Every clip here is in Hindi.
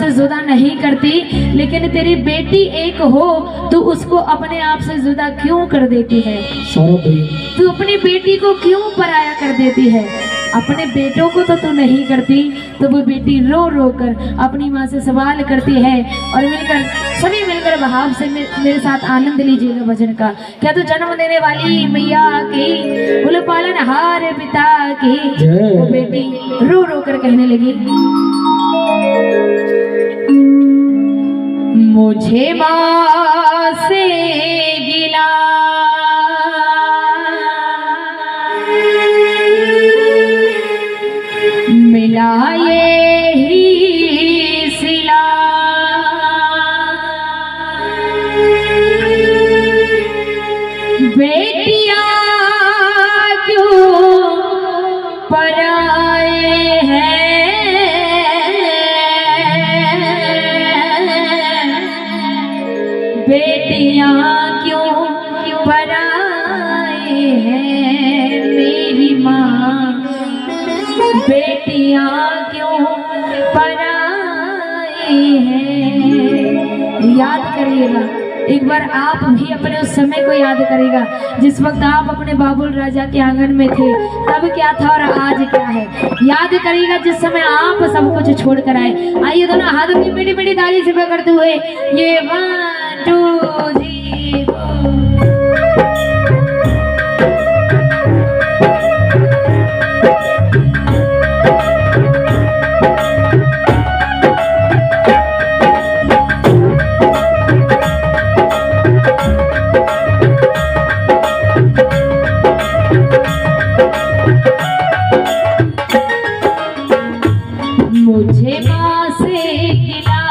से जुदा नहीं करती, लेकिन तेरी बेटी एक हो तो उसको अपने आप से जुदा क्यों कर देती है? तू अपनी बेटी को क्यों पराया कर देती है? अपने बेटों को तो तू नहीं करती, तो वो बेटी रो रो कर अपनी माँ से सवाल करती है। और सभी मिलकर भाव से मेरे साथ आनंद लीजिएगा भजन का। क्या तू जन्म देने वाली मैया की, कुल पालन हार पिता की। वो बेटी रो रो कर कहने लगी, मुझे माँ से गिला मिला ये ही सिला, बेटियां क्यों पराए हैं, बेटियां क्यों पराए हैं मेरी माँ, बेटियां क्यों पराई हैं। याद करिएगा, एक बार आप भी अपने उस समय को याद करिएगा जिस वक्त आप अपने बाबुल राजा के आंगन में थे, तब क्या था और आज क्या है। याद करिएगा जिस समय आप सब कुछ छोड़ कर आए। आइए दोनों हाथों की मीठी मीठी ताली से पकड़ते हुए ये 1 2 3 मुझे माँ से गिला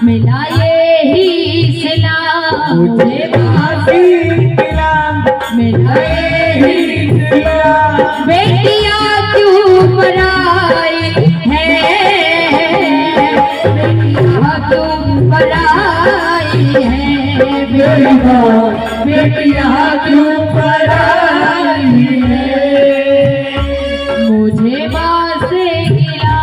मिला ये ही सिला, मुझे माँ से गिला मिला ये ही सिला, बेटियां क्यों पराई हैं, बेटियां क्यों पराई हैं, बेटियां क्यों पराई हैं, मुझे माँ से गिला।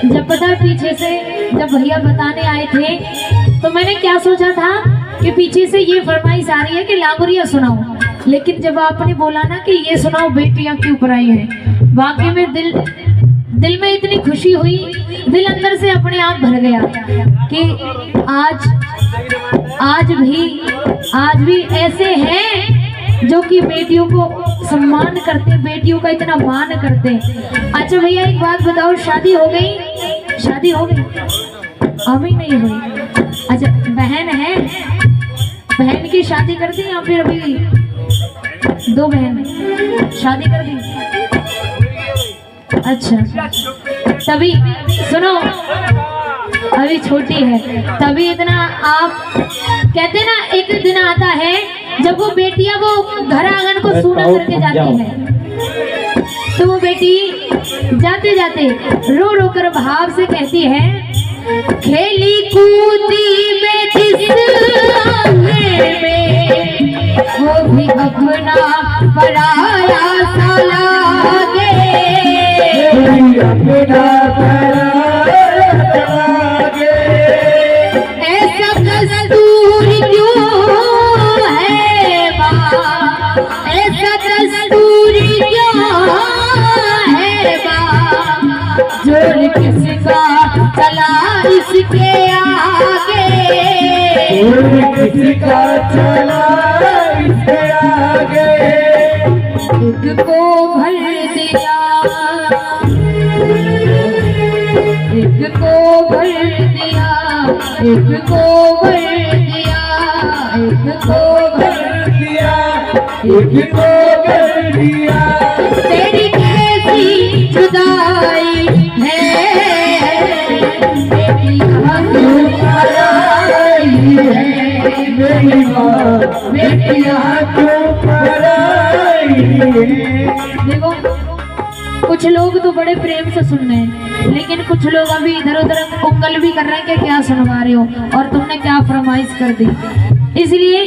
जब पता पीछे से जब भैया बताने आए थे तो मैंने क्या सोचा था कि पीछे से ये फरमाइश आ रही है कि लांगुरिया सुनाओ, लेकिन जब आपने बोला ना कि ये सुनाओ बेटियां क्यों पराई हैं, वाकई में दिल में इतनी खुशी हुई, दिल अंदर से अपने आप भर गया कि आज भी ऐसे हैं जो कि बेटियों को सम्मान करते, बेटियों का इतना मान करते। अच्छा भैया एक बात बताओ, शादी हो गई? शादी हो गई? अभी नहीं हुई? अच्छा बहन है, बहन की शादी कर दी या फिर अभी 2 बहन शादी कर दी? अच्छा तभी सुनो, अभी छोटी है तभी इतना। आप कहते ना एक दिन आता है जब वो बेटियां वो घर आंगन को सूना करके जाती है, तो वो बेटी जाते जाते रो रो कर भाव से कहती है, खेली कूदी में जिस आंगन में वो भी अपना पराया सा लागे, अपना ऐसा दस्तूर क्यों है माँ, ऐसा दस्तूर क्यों है माँ, जोर किसका चला इसके आगे, जोर किसका चला इसके आगे, एक को भर दिया, एक को भर दिया एक को भर दिया, एक को भर दिया, एक को कर दिया। तेरी कैसी जुदाई है, मेरी आँखों पराई है, मेरी माँ मेरी आँखों पराई है। देखो कुछ लोग तो बड़े प्रेम से सुन रहे हैं, लेकिन कुछ लोग अभी इधर उधर उंगल भी कर रहे हैं कि क्या सुनवा रहे हो और तुमने क्या फरमाइश कर दी। इसलिए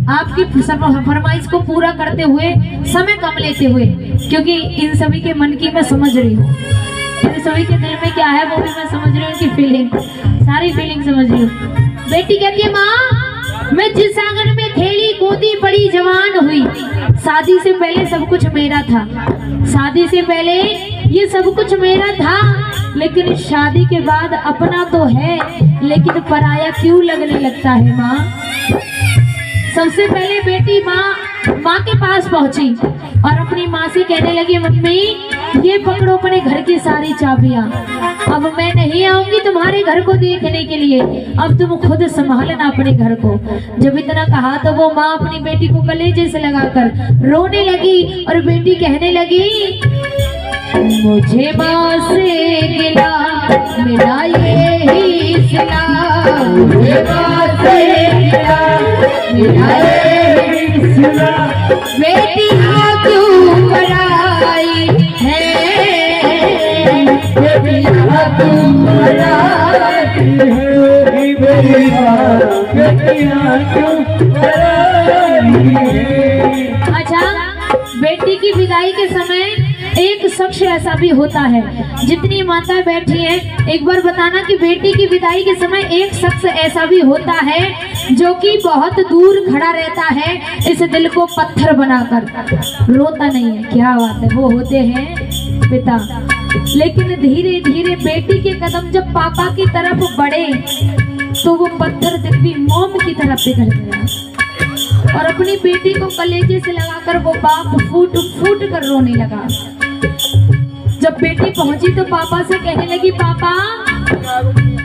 आपकी फरमाइश को पूरा करते हुए, समय कम लेते हुए, क्योंकि इन सभी के मन की मैं समझ रही हूँ, इन सभी के दिल में क्या है वो भी मैं समझ रही हूँ, इनकी फीलिंग, सारी फीलिंग समझ रही हूँ। बेटी कहती है माँ, मैं जिस आंगन में खेली कूदी बड़ी जवान हुई, शादी से पहले सब कुछ मेरा था, शादी से पहले ये सब कुछ मेरा था, लेकिन शादी के बाद अपना तो है लेकिन पराया क्यों लगने लगता है माँ। सबसे पहले बेटी माँ के पास पहुंची और अपनी माँ से कहने लगी, मम्मी ये पकड़ो अपने घर की सारी चाबियां, अब मैं नहीं आऊंगी तुम्हारे घर को देखने के लिए, अब तुम खुद संभालना अपने घर को। जब इतना कहा तो वो माँ अपनी बेटी को कलेजे से लगाकर रोने लगी और बेटी कहने लगी, मुझे माँ से गिला मिला यही सिला, मुझे माँ से गिला मिला यही सिला, बेटी क्यों पराई है, बेटी क्यों पराई है, मेरी माँ बेटियाँ क्यों पराई है। अच्छा, बेटी की विदाई के समय एक शख्स ऐसा भी होता है, जितनी माताएं बैठी हैं एक बार बताना कि बेटी की विदाई के समय एक शख्स ऐसा भी होता है जो कि बहुत दूर खड़ा रहता है, इस दिल को पत्थर बनाकर, रोता नहीं है, क्या बात है, वो होते हैं पिता। लेकिन धीरे धीरे बेटी के कदम जब पापा की तरफ बढ़े तो वो पत्थर दिल भी मोम की तरफ पिघल गया और अपनी बेटी को कलेजे से लगाकर वो बाप फूट फूट कर रोने लगा। जब बेटी पहुंची तो पापा से कहने लगी, पापा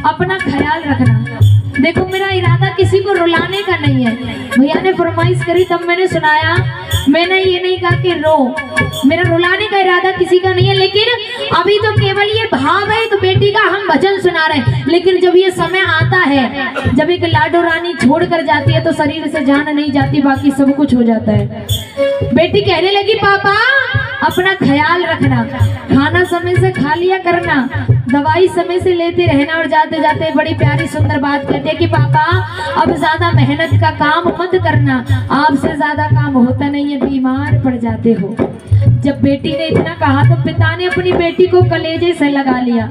अपना ख्याल रखना, देखो मेरा इरादा किसी को रुलाने का नहीं है, भैया ने फरमाइश करी तब मैंने सुनाया, मैंने ये नहीं कहा कि रो, मेरा रुलाने का इरादा किसी का नहीं है, लेकिन अभी तो केवल ये भाव है, तो बेटी का हम भजन सुना रहे हैं, लेकिन जब ये समय आता है, जब एक लाडो रानी छोड़ कर जाती है तो शरीर से जान नहीं जाती, बाकी सब कुछ हो जाता है। बेटी कहने लगी, पापा अपना ख्याल रखना, खाना समय से खा लिया करना, दवाई समय से लेते रहना, और जाते जाते बड़ी प्यारी सुंदर बात कहते हैं कि पापा अब ज्यादा मेहनत का काम मत करना, आपसे ज्यादा काम होता नहीं है, बीमार पड़ जाते हो। जब बेटी ने इतना कहा तो पिता ने अपनी बेटी को कलेजे से लगा लिया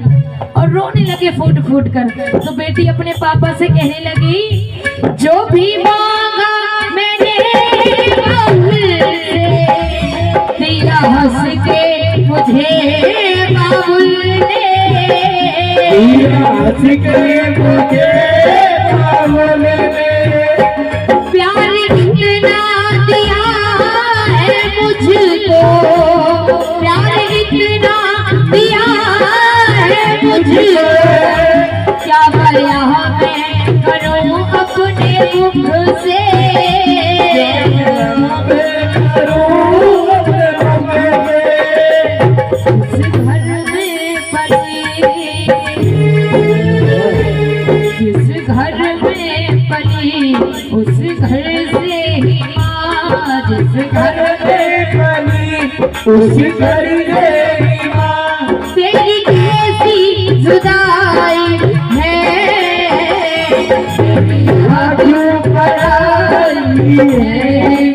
और रोने लगे फूट फूट कर। तो बेटी अपने पापा से कहने लगी, जो भी मांगा मैंने दिया हंस के मुझे बाबुल ने, हंस के मुझे बाबुल ने, प्यार इतना दिया है मुझको, प्यार इतना दिया है मुझको, क्या भला मैं करूं अपने मुख से, उस घर से ही माँ, जिस घर में पली उस घर में माँ, तेरी कैसी जुदाई है, क्यों पराई है,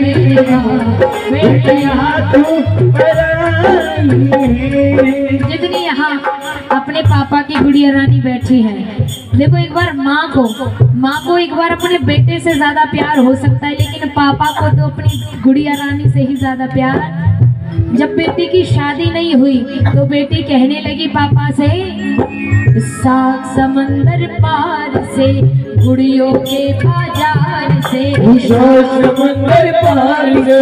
मेरी माँ, बेटियाँ क्यों पराई है। जितनी यहाँ अपने पापा की गुड़िया रानी बैठी है, देखो एक बार माँ को एक बार अपने बेटे से ज्यादा प्यार हो सकता है, लेकिन पापा को तो अपनी गुड़िया रानी से ही ज्यादा प्यार। जब बेटी की शादी नहीं हुई तो बेटी कहने लगी पापा से, सात समंदर पार से गुड़ियों के बाजार से, समंदर पार से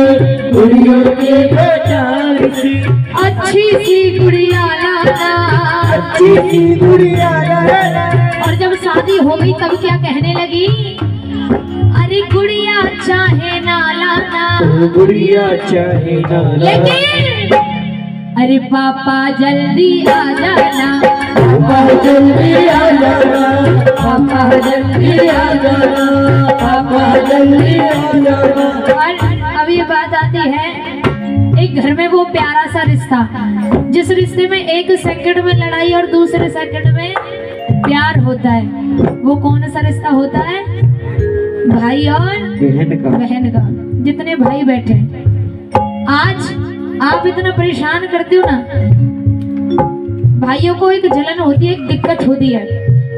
गुड़ियों के बाजार से, अच्छी सी गुड़िया लाना, अच्छी सी गुड़िया लाना, और जब शादी शादी हो गई तब क्या कहने लगी, अरे गुड़िया चाहे ना लाना, गुड़िया चाहे ना लेकिन अरे पापा जल्दी आ जाना, पापा जल्दी आ जाना, पापा जल्दी आ जाना, पापा जल्दी आ जाना। और अब ये बात आती है, एक घर में वो प्यारा सा रिश्ता, जिस रिश्ते में एक सेकंड में लड़ाई और दूसरे सेकंड में प्यार होता है, वो कौन सा रिश्ता होता है, भाई और बहन का। जितने भाई बैठे आज आप इतना परेशान करते हो ना, भाइयों को एक जलन होती है, एक दिक्कत होती है,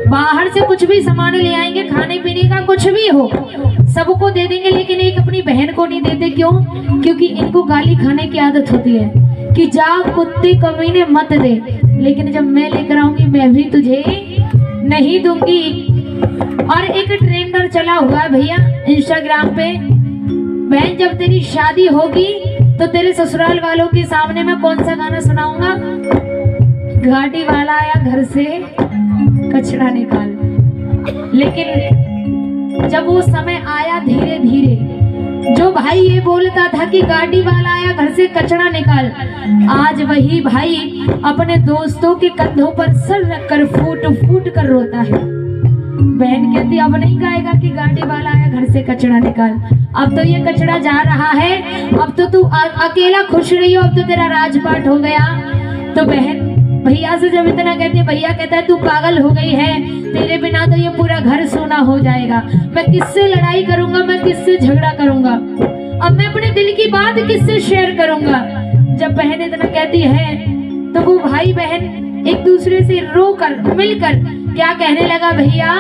बाहर से कुछ भी सामान ले आएंगे, खाने पीने का कुछ भी हो सबको दे देंगे, लेकिन एक अपनी बहन को नहीं देते। क्यों? क्योंकि इनको गाली खाने की आदत होती है कि जा कुत्ते कमीने मत दे, लेकिन जब मैं लेकर आऊंगी मैं भी तुझे नहीं दूंगी। और एक ट्रेंडर चला हुआ है भैया इंस्टाग्राम पे, बहन जब तेरी शादी होगी तो तेरे ससुराल वालों के सामने मैं कौन सा गाना सुनाऊंगा, गाड़ी वाला आया घर से कचरा निकाल। लेकिन जब वो समय आया धीरे धीरे, जो भाई ये बोलता था कि गाड़ी वाला आया घर से कचरा निकाल, आज वही भाई अपने दोस्तों के कंधों पर सर रखकर फूट फूट कर रोता है। बहन कहती अब नहीं गाएगा कि गाड़ी वाला आया घर से कचरा निकाल, अब तो ये कचरा जा रहा है, अब तो तू अकेला खुश रही हो, अब तो तेरा राजपाट हो गया। तो बहन भैया से जब इतना कहती है, भैया कहता है तू पागल हो गई है, तेरे बिना तो ये पूरा घर सोना हो जाएगा, मैं किससे लड़ाई करूंगा, मैं किससे झगड़ा करूंगा, अब मैं अपने दिल की बात किससे शेयर करूंगा। जब बहन इतना कहती है तो वो भाई बहन एक दूसरे से रो कर मिलकर क्या कहने लगा, भैया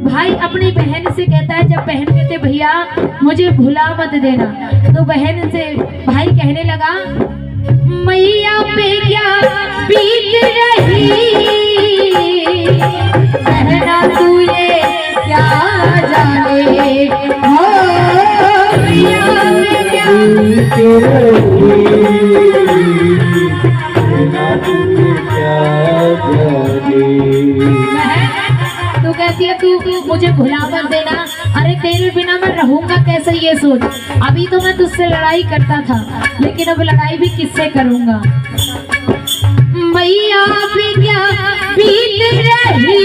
भाई अपनी बहन से कहता है, जब बहन कहते भैया मुझे भुला मत देना, तो बहन से भाई कहने लगा, मैया पे क्या बीत रही, कहना तू ये क्या जाने, हो मैया पे क्या बीत रही, तू कहती है तू मुझे भुला मत देना, अरे तेरे बिना मैं रहूंगा कैसे, ये सोच। अभी तो मैं तुझसे लड़ाई करता था, लेकिन अब लड़ाई भी किससे करूंगा। मैया भी क्या बीत रही,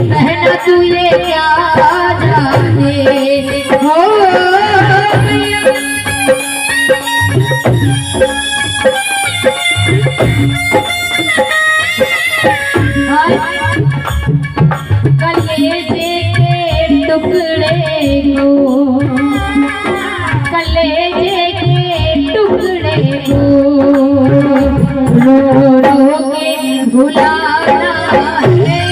बहना तू ये क्या जाने, हो कलेजे के टुकड़े को, कलेजे के टुकड़े को रो रो के भुलाना है,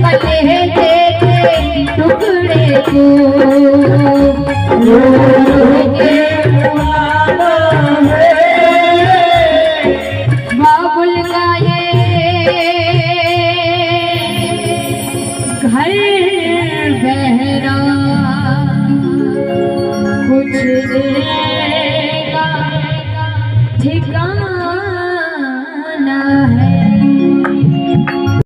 कलेजे के टुकड़े को रो